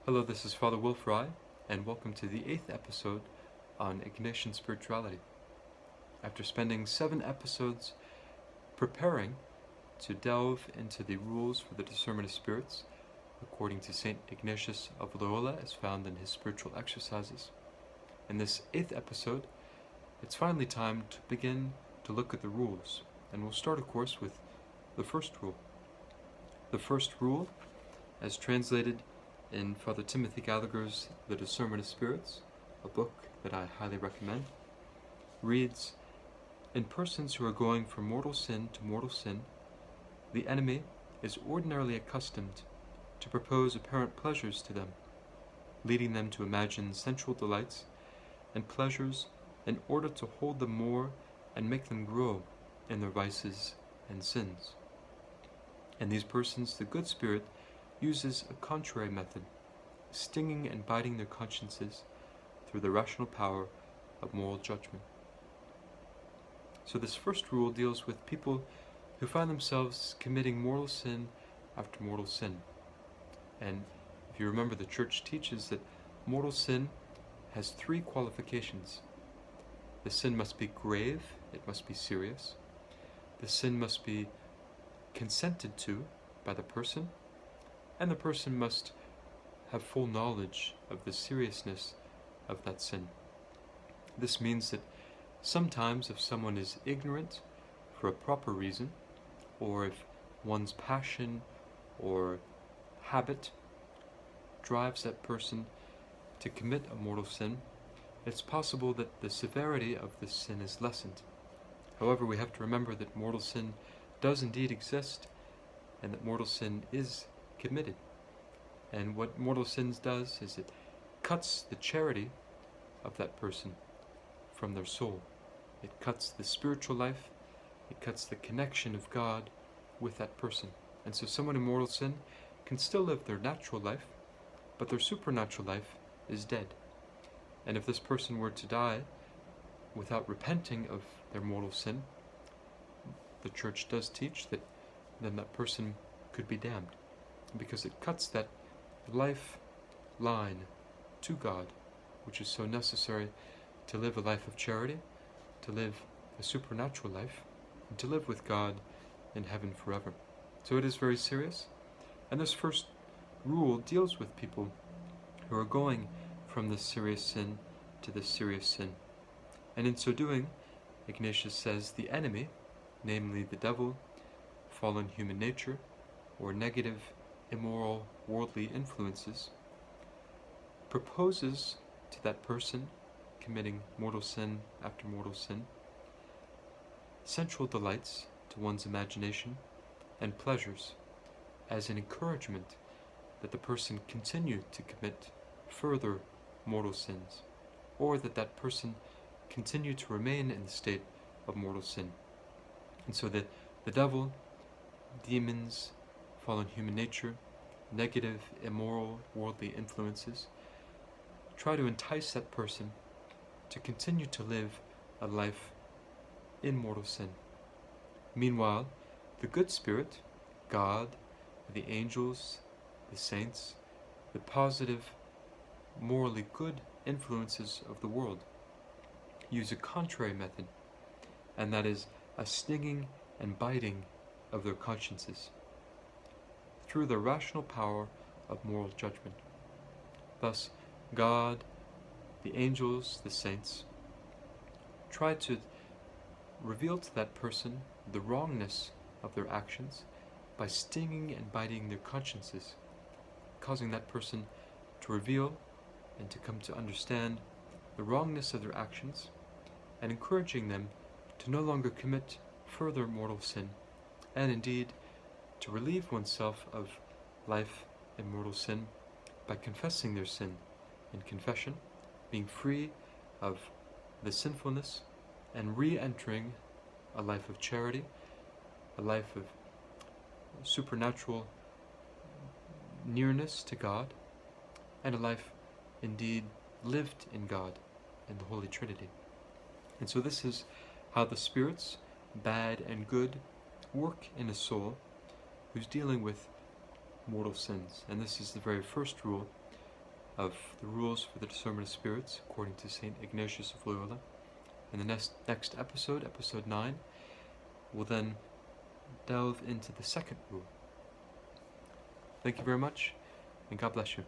Hello, this is Father Frei, and welcome to the 8th episode on Ignatian spirituality. After spending 7 episodes preparing to delve into the rules for the discernment of spirits, according to St. Ignatius of Loyola, as found in his spiritual exercises, in this 8th episode, it's finally time to begin to look at the rules. And we'll start, of course, with the first rule. The first rule, as translated in Father Timothy Gallagher's The Discernment of Spirits, a book that I highly recommend, reads, "In persons who are going from mortal sin to mortal sin, the enemy is ordinarily accustomed to propose apparent pleasures to them, leading them to imagine sensual delights and pleasures in order to hold them more and make them grow in their vices and sins. In these persons, the good spirit uses a contrary method, stinging and biting their consciences through the rational power of moral judgment." So this first rule deals with people who find themselves committing mortal sin after mortal sin. And if you remember, the Church teaches that mortal sin has 3 qualifications. The sin must be grave, it must be serious. The sin must be consented to by the person, and the person must have full knowledge of the seriousness of that sin. This means that sometimes if someone is ignorant for a proper reason, or if one's passion or habit drives that person to commit a mortal sin, it's possible that the severity of this sin is lessened. However, we have to remember that mortal sin does indeed exist, and that mortal sin is committed. And what mortal sins does is it cuts the charity of that person from their soul. It cuts the spiritual life, it cuts the connection of God with that person. And so someone in mortal sin can still live their natural life, but their supernatural life is dead. And if this person were to die without repenting of their mortal sin, the Church does teach that then that person could be damned, because it cuts that lifeline to God, which is so necessary to live a life of charity, to live a supernatural life, and to live with God in heaven forever. So it is very serious, and this first rule deals with people who are going from this serious sin to this serious sin. And in so doing, Ignatius says the enemy, namely the devil, fallen human nature, or negative, immoral, worldly influences, proposes to that person committing mortal sin after mortal sin sensual delights to one's imagination and pleasures as an encouragement that the person continue to commit further mortal sins, or that that person continue to remain in the state of mortal sin. And so that the devil, demons, fallen human nature, negative, immoral, worldly influences try to entice that person to continue to live a life in mortal sin. Meanwhile, the good spirit, God, the angels, the saints, the positive, morally good influences of the world use a contrary method, and that is a stinging and biting of their consciences through the rational power of moral judgment. Thus, God, the angels, the saints try to reveal to that person the wrongness of their actions by stinging and biting their consciences, causing that person to reveal and to come to understand the wrongness of their actions, and encouraging them to no longer commit further mortal sin, and indeed to relieve oneself of life in mortal sin by confessing their sin in confession, being free of the sinfulness, and re-entering a life of charity, a life of supernatural nearness to God, and a life indeed lived in God in the Holy Trinity. And so this is how the spirits, bad and good, work in a soul who's dealing with mortal sins. And this is the very first rule of the rules for the discernment of spirits according to St. Ignatius of Loyola. In the next episode, episode 9, we'll then delve into the second rule. Thank you very much, and God bless you.